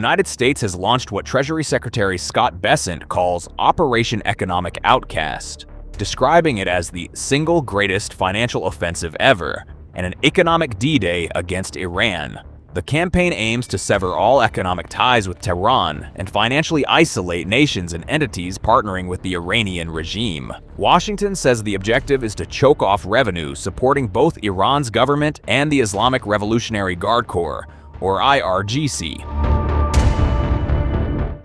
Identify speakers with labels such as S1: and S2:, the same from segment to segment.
S1: United States has launched what Treasury Secretary Scott Bessent calls Operation Economic Outcast, describing it as the single greatest financial offensive ever and an economic D-Day against Iran. The campaign aims to sever all economic ties with Tehran and financially isolate nations and entities partnering with the Iranian regime. Washington says the objective is to choke off revenue supporting both Iran's government and the Islamic Revolutionary Guard Corps, or IRGC.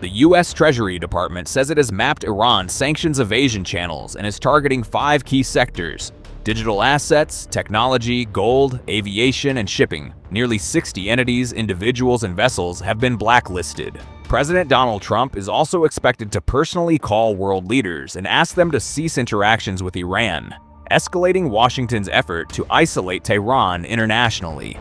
S1: The U.S. Treasury Department says it has mapped Iran's sanctions evasion channels and is targeting 5 key sectors: digital assets, technology, gold, aviation, and shipping. Nearly 60 entities, individuals, and vessels have been blacklisted. President Donald Trump is also expected to personally call world leaders and ask them to cease interactions with Iran, escalating Washington's effort to isolate Tehran internationally.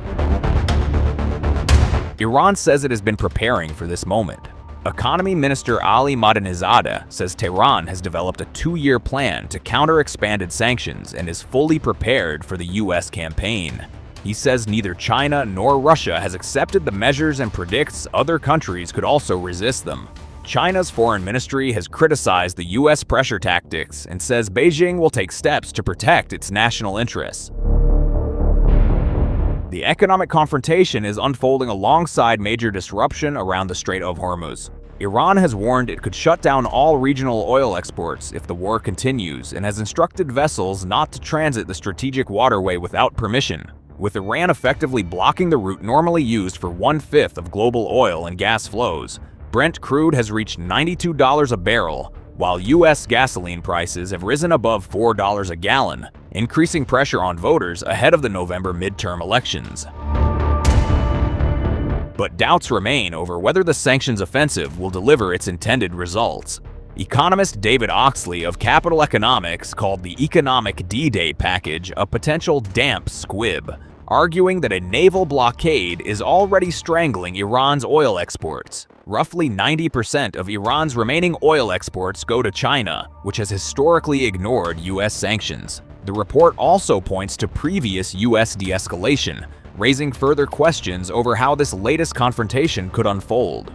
S1: Iran says it has been preparing for this moment. Economy Minister Ali Madanizadeh says Tehran has developed a 2-year plan to counter expanded sanctions and is fully prepared for the U.S. campaign. He says neither China nor Russia has accepted the measures and predicts other countries could also resist them. China's foreign ministry has criticized the U.S. pressure tactics and says Beijing will take steps to protect its national interests. The economic confrontation is unfolding alongside major disruption around the Strait of Hormuz. Iran has warned it could shut down all regional oil exports if the war continues and has instructed vessels not to transit the strategic waterway without permission, with Iran effectively blocking the route normally used for 1/5 of global oil and gas flows. Brent crude has reached $92 a barrel, while U.S. gasoline prices have risen above $4 a gallon, increasing pressure on voters ahead of the November midterm elections. But doubts remain over whether the sanctions offensive will deliver its intended results. Economist David Oxley of Capital Economics called the Economic D-Day package a potential damp squib, arguing that a naval blockade is already strangling Iran's oil exports. Roughly 90% of Iran's remaining oil exports go to China, which has historically ignored U.S. sanctions. The report also points to previous U.S. de-escalation, raising further questions over how this latest confrontation could unfold.